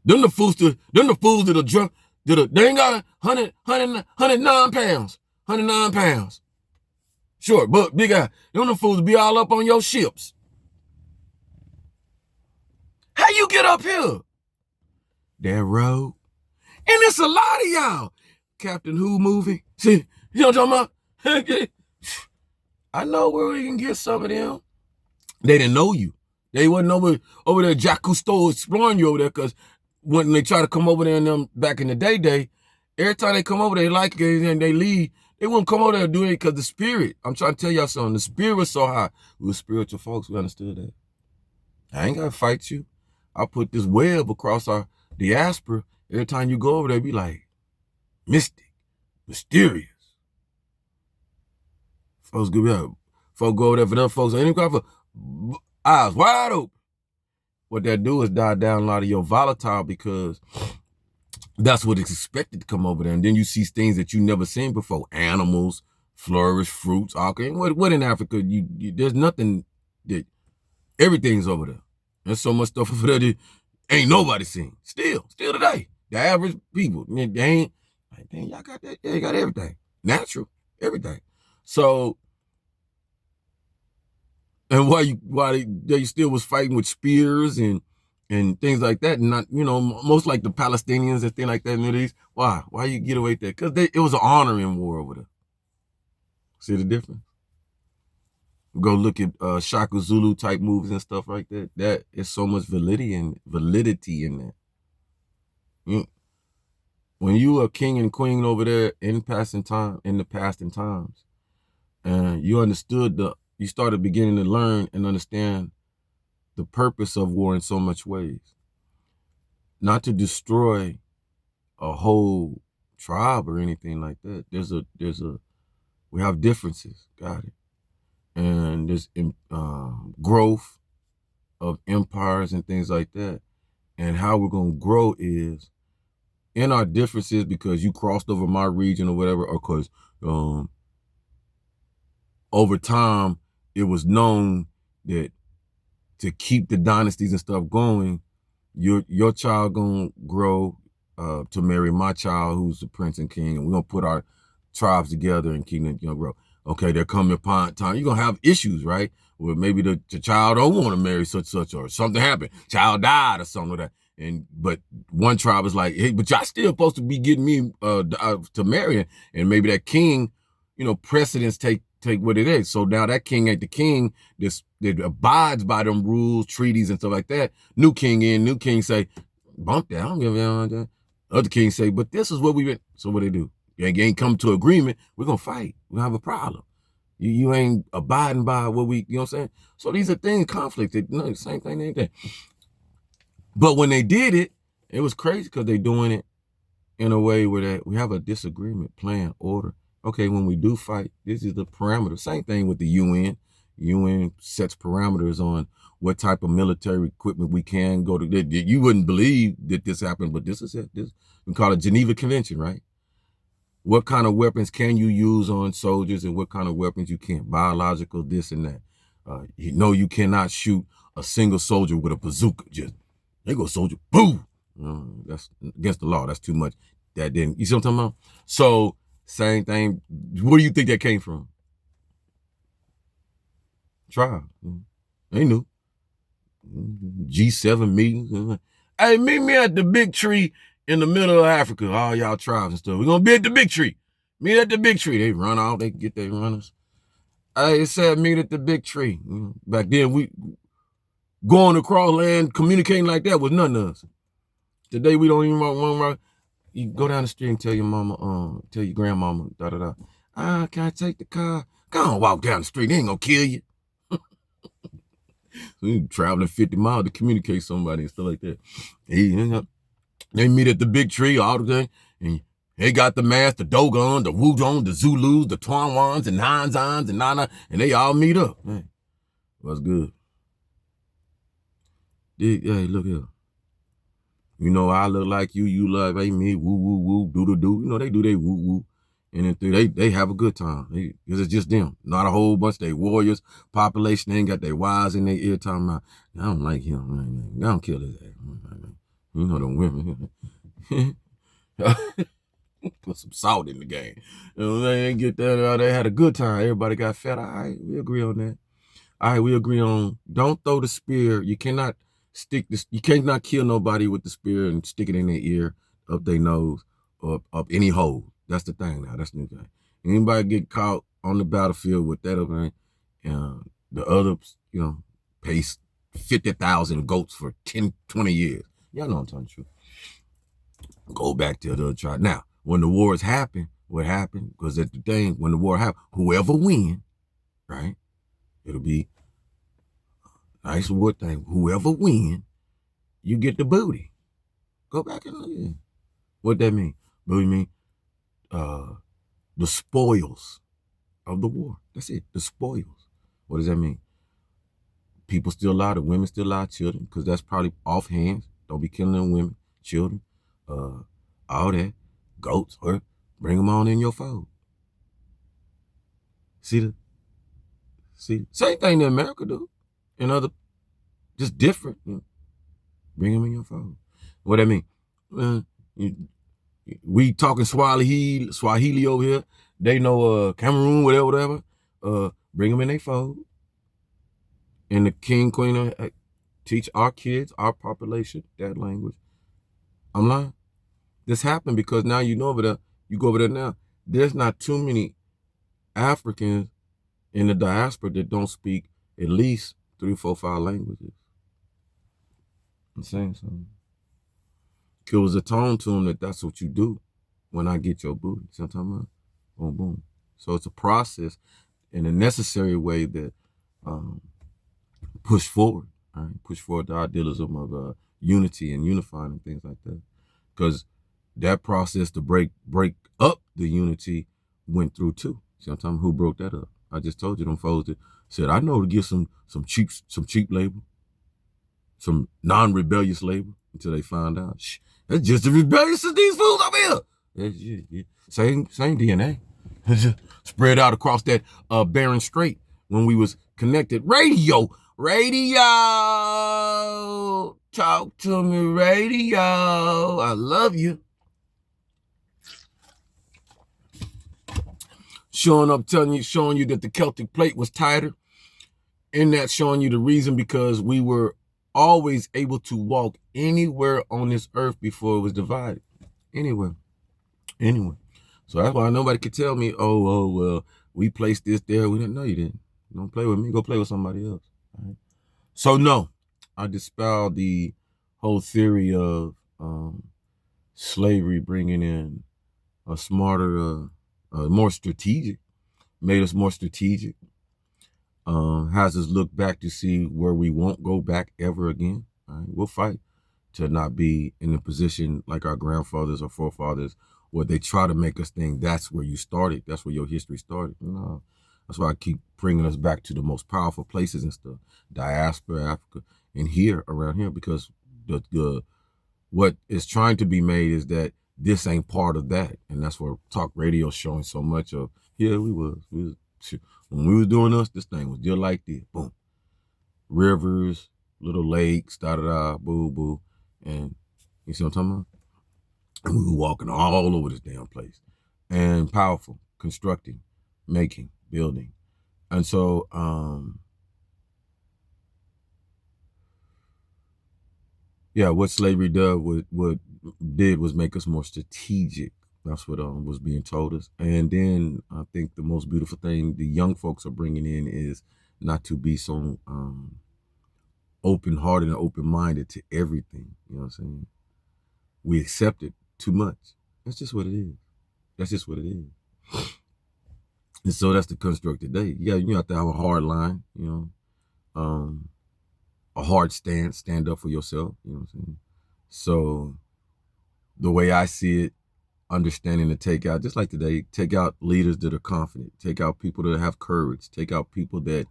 Speaker 1: Them the fools that are drunk. They ain't got 109 pounds. 109 pounds. Short, but big guy. Them the fools be all up on your ships. How you get up here? That road. And it's a lot of y'all. Captain Who movie. See, you know what I'm talking about? I know where we can get some of them. They didn't know you. They wasn't over there Jacques Cousteau exploring you over there, because when they try to come over there and them back in the day, every time they come over, they like it and they leave. They wouldn't come over there and do it because the spirit. I'm trying to tell y'all something. The spirit was so high. We were spiritual folks. We understood that. I ain't got to fight you. I put this web across our diaspora. Every time you go over there, be like, mystic. Mysterious. Folks go up. Folks go over there for them folks. Ain't even for eyes wide open. What that do is die down a lot of your volatile because that's what is expected to come over there. And then you see things that you never seen before. Animals, flourish, fruits, okay. What in Africa? You there's nothing that everything's over there. There's so much stuff over there that ain't nobody seen. Still today. The average people, they ain't, y'all got that, they got everything. Natural, everything. So, and why they still was fighting with spears and things like that, and not, most like the Palestinians and things like that in the Middle East. Why you get away with that? Because it was an honoring war over there. See the difference? Go look at Shaka Zulu type movies and stuff like that. That is so much validity in that. When you are king and queen over there in the past and times, and you started beginning to learn and understand the purpose of war in so much ways. Not to destroy a whole tribe or anything like that. We have differences, got it. And there's growth of empires and things like that. And how we're going to grow is in our differences, because you crossed over my region or whatever, or because over time it was known that to keep the dynasties and stuff going, your child gonna grow to marry my child, who's the prince and king, and we're gonna put our tribes together and keep it, grow. Okay, there come upon time you're gonna have issues, right? Where maybe the child don't want to marry such, or something happened, child died or something like that. But one tribe is like, hey, but y'all still supposed to be getting me to marry, and maybe that king, precedence take what it is. So now that king ain't the king that abides by them rules, treaties, and stuff like that. New king say, bump that, I don't give a damn. Other king say, but this is what we've been. So what they do? You ain't come to agreement, we're gonna fight. We're gonna have a problem. You ain't abiding by what we, you know what I'm saying? So these are things, conflict, the same thing, anything. But when they did it, it was crazy because they doing it in a way where we have a disagreement, plan, order. Okay, when we do fight, this is the parameter. Same thing with the UN. UN sets parameters on what type of military equipment we can go to. You wouldn't believe that this happened, but this is it. We call it Geneva Convention, right? What kind of weapons can you use on soldiers and what kind of weapons you can't? Biological, this and that. You cannot shoot a single soldier with a bazooka. Just, they go soldier, boom. That's against the law. That's too much. That didn't, you see what I'm talking about? So, same thing. Where do you think that came from? Tribe. They knew. G7 meetings. Hey, meet me at the big tree in the middle of Africa. All y'all tribes and stuff. We're going to be at the big tree. Meet at the big tree. They run off. They get their runners. It said meet at the big tree. Back then, we going across land, communicating like that was nothing to us. Today, we don't even want. You go down the street and tell your mama, tell your grandmama, can I take the car? Go on, walk down the street. They ain't gonna kill you. So you traveling 50 miles to communicate somebody and stuff like that. They meet at the big tree all the day, and they got the mask, the Dogon, the Wudong, the Zulus, the Twanwans, and Nanzans, and Nana, and they all meet up. Hey, what's good? Hey, look here. I look like you, you love me, woo, woo, woo, do. They do they woo, woo. And then they have a good time. Because it's just them. Not a whole bunch. They warriors. Population, they ain't got their wives in their ear talking about, I don't like him. Man. I don't kill his ass. Them women. Put some salt in the game. They get that. They had a good time. Everybody got fed. All right, we agree on that. All right, we agree on don't throw the spear. You cannot you cannot kill nobody with the spear and stick it in their ear, up their nose, or up any hole. That's the thing now. That's the new thing. Anybody get caught on the battlefield with that up there, the other, pays 50,000 goats for 10, 20 years. Y'all know I'm telling you. Go back to the other tribe. Now, when the wars happen, what happened? Because that's the thing, when the war happened, whoever win, right? It'll be nice war thing. Whoever win, you get the booty. Go back and look at it. What that mean? Booty mean the spoils of the war. That's it, the spoils. What does that mean? People still lie, the women still lie, children, because that's probably offhand. Don't be killing them women, children, all that. Goats, or bring them on in your fold. See, same thing that America do, and other, just different. Bring them in your fold. What I mean? We talking Swahili over here. They know Cameroon, whatever. Bring them in their fold. And the king, queen, teach our kids, our population, that language. I'm lying. This happened because now you know over there. You go over there now. There's not too many Africans in the diaspora that don't speak at least 3, 4, 5 languages. I'm saying something. It was a tone to them that that's what you do when I get your booty. See what I'm talking about? Boom, boom. So it's a process in a necessary way that push forward. Right? Push forward the idealism of unity and unifying and things like that. Because that process to break up the unity went through too. See what I'm talking about? Who broke that up? I just told you them folks that said, I know to get some cheap labor, some non-rebellious labor, until they found out, that's just as rebellious as these fools up here. Yeah. Same DNA. Spread out across that barren strait when we was connected. Radio. Talk to me, radio. I love you. Showing you that the Celtic plate was tighter. In that, showing you the reason because we were always able to walk anywhere on this earth before it was divided. Anywhere. So that's why nobody could tell me, well, we placed this there. We didn't know you didn't. Don't play with me. Go play with somebody else. Right? So no, I dispel the whole theory of slavery bringing in a smarter, more strategic, made us more strategic, has us look back to see where we won't go back ever again. Right? We'll fight to not be in a position like our grandfathers or forefathers where they try to make us think that's where you started, that's where your history started. No, that's why I keep bringing us back to the most powerful places and stuff, diaspora, Africa, and here, around here, because the what is trying to be made is that this ain't part of that. And that's what talk radio is showing so much of. Yeah, we was when we was doing this thing was just like this. Boom. Rivers, little lakes, boo, boo. And you see what I'm talking about? And we were walking all over this damn place. And powerful, constructing, making, building. And so, what slavery did was make us more strategic. That's what was being told us. And then I think the most beautiful thing the young folks are bringing in is not to be so open-hearted and open-minded to everything. You know what I'm saying? We accept it too much. That's just what it is. And so that's the construct today. Yeah, you have to have a hard line, a hard stand up for yourself. You know what I'm saying? So the way I see it, understanding to take out, just like today, take out leaders that are confident, take out people that have courage, take out people that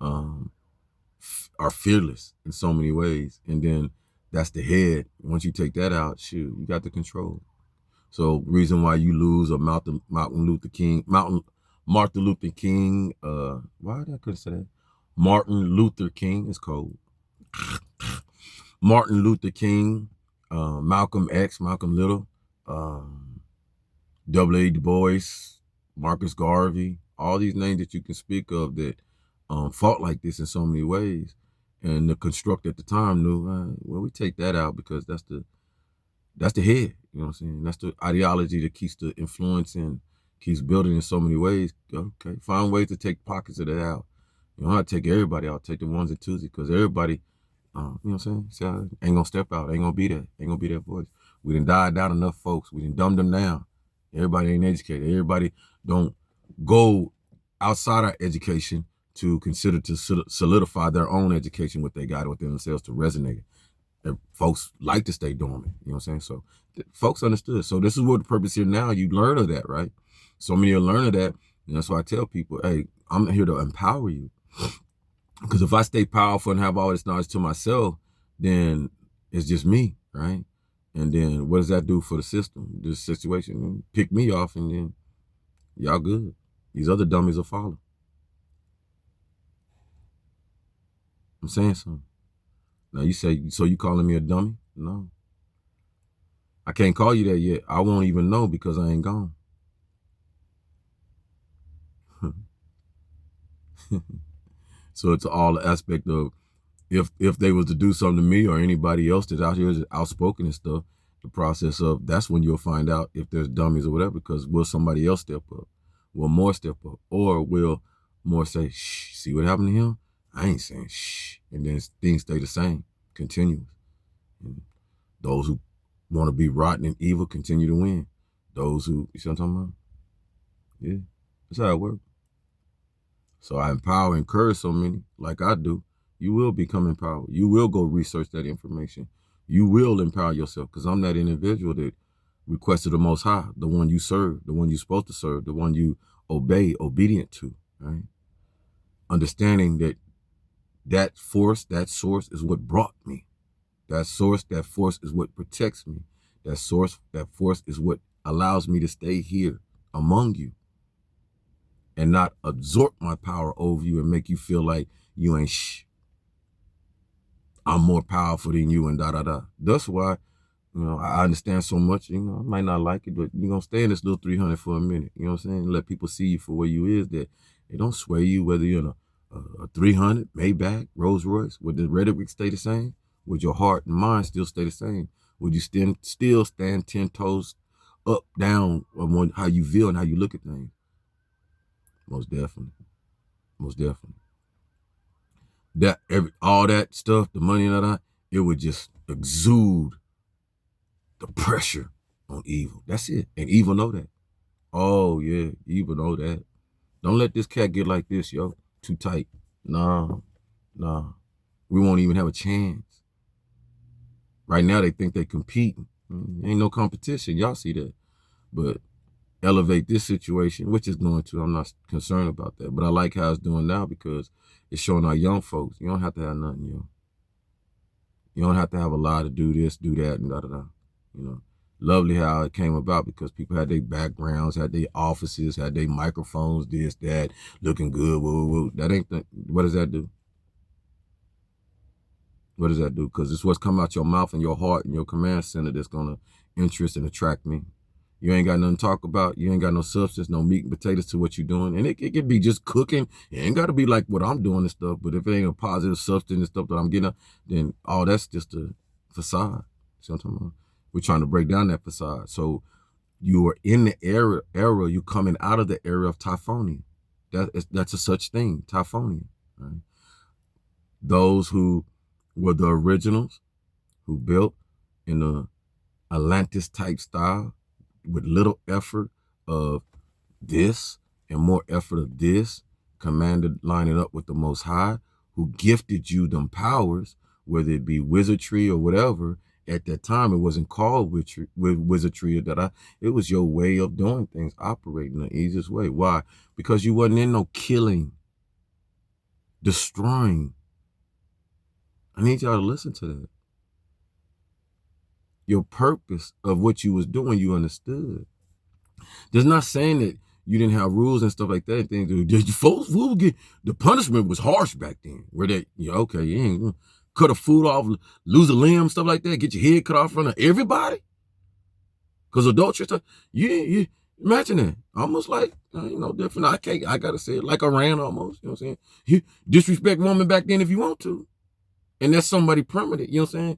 Speaker 1: are fearless in so many ways. And then that's the head. Once you take that out, shoot, you got the control. So reason why you lose a Martin Luther King, why did I couldn't say that? Martin Luther King is cold. Martin Luther King, Malcolm X, Malcolm Little, W.A. Du Bois, Marcus Garvey, all these names that you can speak of that fought like this in so many ways. And the construct at the time knew, we take that out because that's the head. You know what I'm saying? That's the ideology that keeps the influence and keeps building in so many ways. Okay, find ways to take pockets of that out. You don't have to take everybody out. Take the ones and twosies because everybody, you know what I'm saying? So ain't gonna step out. Ain't gonna be that. Ain't gonna be that voice. We done died down enough folks. We done dumbed them down. Everybody ain't educated. Everybody don't go outside our education to consider to solidify their own education, what they got within themselves to resonate. And folks like to stay dormant. You know what I'm saying? So folks understood. So this is what the purpose here now. You learn of that, right? So many are learning that. And that's why I tell people, hey, I'm here to empower you. Because if I stay powerful and have all this knowledge to myself, then it's just me, right? And then what does that do for the system, this situation? Pick me off, and then y'all good. These other dummies will follow. I'm saying something. Now you say, so you calling me a dummy? No. I can't call you that yet. I won't even know because I ain't gone. So it's all the aspect of if they was to do something to me or anybody else that's out here is outspoken and stuff, the process of that's when you'll find out if there's dummies or whatever, because will somebody else step up? Will more step up? Or will more say, shh, see what happened to him? I ain't saying shh. And then things stay the same, continuous. And those who want to be rotten and evil continue to win. Those who, you see what I'm talking about? Yeah, that's how it works. So I empower, encourage so many, like I do. You will become empowered. You will go research that information. You will empower yourself, because I'm that individual that requested the Most High, the one you serve, the one you're supposed to serve, the one you obey, obedient to, right? Understanding that that force, that source is what brought me. That source, that force is what protects me. That source, that force is what allows me to stay here among you and not absorb my power over you and make you feel like you ain't I'm more powerful than you and da-da-da. That's why, I understand so much, I might not like it, but you're going to stay in this little 300 for a minute, you know what I'm saying? Let people see you for where you is, that they don't sway you, whether you're in a 300, Maybach, Rolls Royce. Would the rhetoric stay the same? Would your heart and mind still stay the same? Would you still stand 10 toes up, down on how you feel and how you look at things? Most definitely. Most definitely. All that stuff, the money and all that, it would just exude the pressure on evil. That's it. And evil know that. Oh yeah, evil know that. Don't let this cat get like this, yo. Too tight. Nah. We won't even have a chance. Right now they think they competing. Ain't no competition. Y'all see that. But elevate this situation, which is going to. I'm not concerned about that. But I like how it's doing now, because it's showing our young folks, you don't have to have nothing, yo. You don't have to have a lot to do this, do that, and da-da-da. Lovely how it came about, because people had their backgrounds, had their offices, had their microphones, this, that, looking good, woo, woo. That ain't what does that do? What does that do? Because it's what's come out your mouth and your heart and your command center that's going to interest and attract me. You ain't got nothing to talk about. You ain't got no substance, no meat and potatoes to what you're doing. And it could be just cooking. It ain't got to be like what I'm doing and stuff. But if it ain't a positive substance and stuff that I'm getting, then all that's just a facade. See what I'm talking about? We're trying to break down that facade. So you are in the era, you're coming out of the era of Typhonian. That's a such thing, Typhonian. Right? Those who were the originals, who built in the Atlantis type style with little effort of this and more effort of this, commanded lining up with the Most High, who gifted you them powers, whether it be wizardry or whatever. At that time, it wasn't called wizardry, it was your way of doing things, operating the easiest way. Why? Because you wasn't in no killing, destroying. I need y'all to listen to that. Your purpose of what you was doing, you understood. There's not saying that you didn't have rules and stuff like that. Things folks will get, the punishment was harsh back then. Where they, okay, you ain't gonna cut a foot off, lose a limb, stuff like that, get your head cut off in front of everybody. Because adultery stuff, you imagine that. Almost like, different. I gotta say it like Iran almost, you know what I'm saying? You disrespect women back then if you want to. And that's somebody permanent, you know what I'm saying?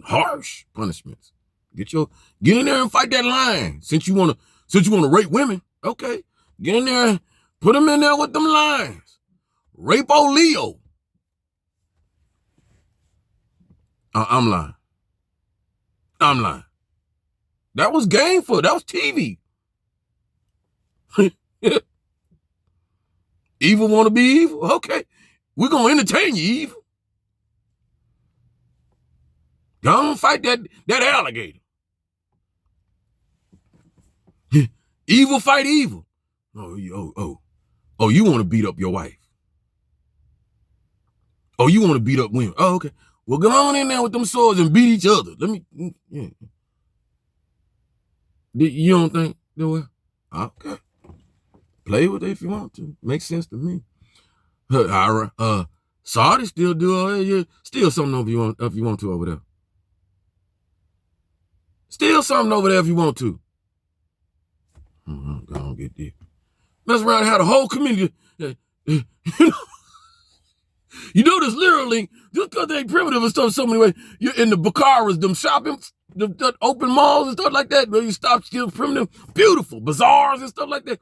Speaker 1: Harsh punishments. Get in there and fight that lion. Since you wanna rape women, okay. Get in there and put them in there with them lions. Rape old Leo. I'm lying. That was gameful. That was TV. Evil want to be evil? Okay. We're going to entertain you, evil. Go on, fight that alligator. Evil fight evil. Oh, you want to beat up your wife. Oh, you want to beat up women. Oh, okay. Well, go on in there with them swords and beat each other. Let me, yeah. You don't think? Well, okay. Play with it if you want to. Makes sense to me. Saudi still do still something if you want to over there. Still something over there if you want to. Go on, get this. Mess around and had a whole community. You know this literally, just because they ain't primitive and stuff so many ways, you're in the Baccaras, them shopping, the open malls and stuff like that, where you stop still primitive, beautiful, bazaars and stuff like that.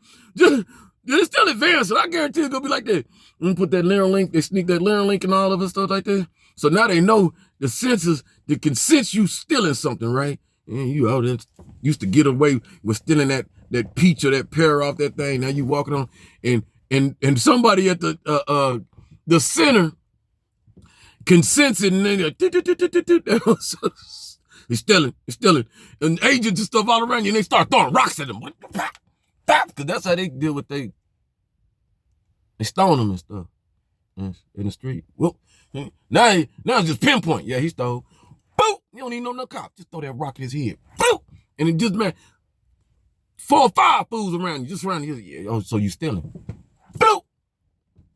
Speaker 1: It's still advanced, and I guarantee it's going to be like that. And put that Neuralink, they sneak that Neuralink and all of it, stuff like that. So now they know the sensors that can sense you stealing something, right? And you out there used to get away with stealing that peach or that pear off that thing. Now you walking on, and somebody at the center can sense it, and then it's stealing. And agents and stuff all around you, and they start throwing rocks at them. Because that's how they deal with they stone them and stuff in the street. Well, now it's just pinpoint. Yeah, he stole. Boop! You don't even know no cop. Just throw that rock in his head. Boop! And it just, man, 4 or 5 fools around you, just around you. Yeah, oh, so you stealing. Boop!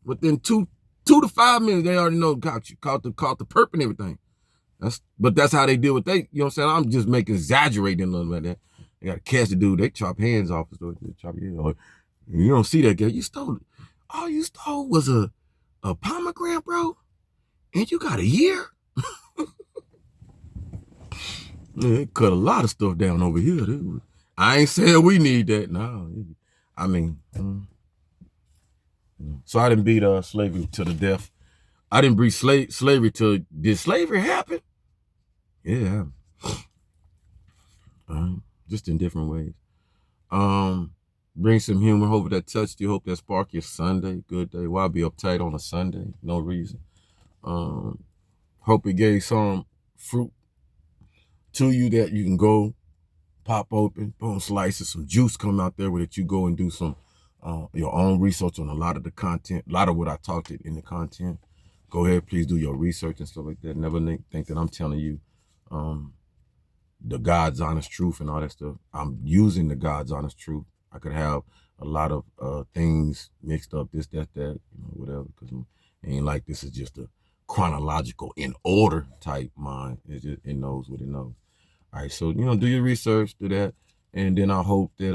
Speaker 1: Within 2 to 5 minutes, they already know caught you, caught the perp and everything. But that's how they deal with they. You know what I'm saying? I'm just exaggerating a little like that. They got to catch the dude. They chop hands off. They chop your head off. You don't see that guy. You stole it. All you stole was a pomegranate, bro. And you got a year. Yeah, they cut a lot of stuff down over here. I ain't saying we need that. No, I mean, so I didn't beat slavery to the death. I didn't beat slavery to. Did slavery happen? Yeah, just in different ways. Bring some humor. Hope that touched you. Hope that sparked your Sunday. Good day. Why be uptight on a Sunday? No reason. Hope it gave some fruit to you that you can go pop open, boom, slices, some juice come out there that you go and do some your own research on a lot of the content, a lot of what I talked in the content. Go ahead, please do your research and stuff like that. Never think that I'm telling you the God's honest truth and all that stuff. I'm using the God's honest truth. I could have a lot of things mixed up, this, that, whatever, because it ain't like this is just a chronological in order type mind. It knows what it knows. All right, so do your research, do that, and then I hope that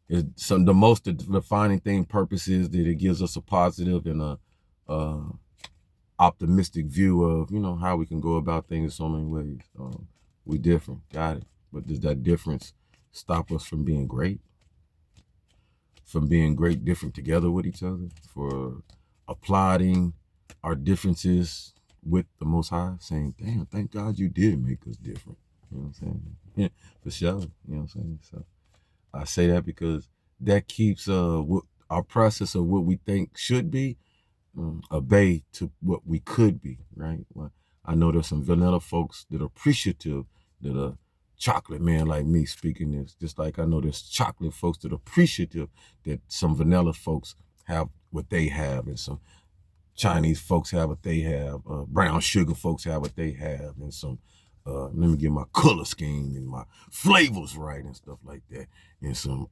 Speaker 1: the most defining thing purpose is that it gives us a positive and a optimistic view of how we can go about things in so many ways. We different, got it, but does that difference stop us from being great? From being great, different together with each other, for applauding our differences with the Most High, saying, "Damn, thank God you did make us different." You know what I'm saying? Yeah, for sure. You know what I'm saying? So I say that because that keeps our process of what we think should be obey to what we could be, right? Well, I know there's some vanilla folks that are appreciative that are chocolate man like me speaking this, just like I know there's chocolate folks that are appreciative that some vanilla folks have what they have, and some Chinese folks have what they have, brown sugar folks have what they have, and some let me get my color scheme and my flavors right and stuff like that, and some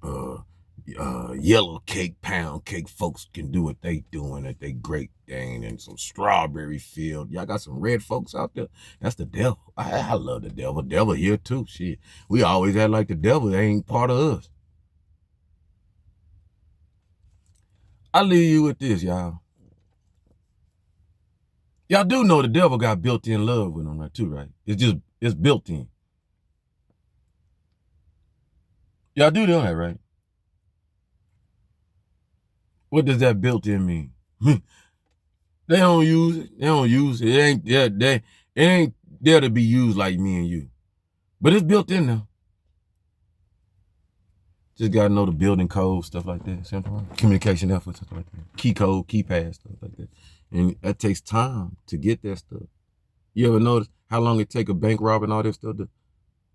Speaker 1: yellow cake, pound cake folks can do what they doing at they great thing, and some strawberry field. Y'all got some red folks out there. That's the devil. I love the devil. Devil here too. Shit, we always act like the devil ain't part of us. I leave you with this, y'all. Y'all do know the devil got built-in love with him, right? Too, right? It's built in. Y'all do know that, right? What does that built-in mean? They don't use it. They don't use it. It ain't there to be used like me and you. But it's built in now. Just gotta know the building code, stuff like that. Simple communication efforts, stuff like that. Key code, keypad, stuff like that. And that takes time to get that stuff. You ever notice how long it take a bank robber and all that stuff?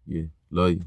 Speaker 1: Yeah, love you.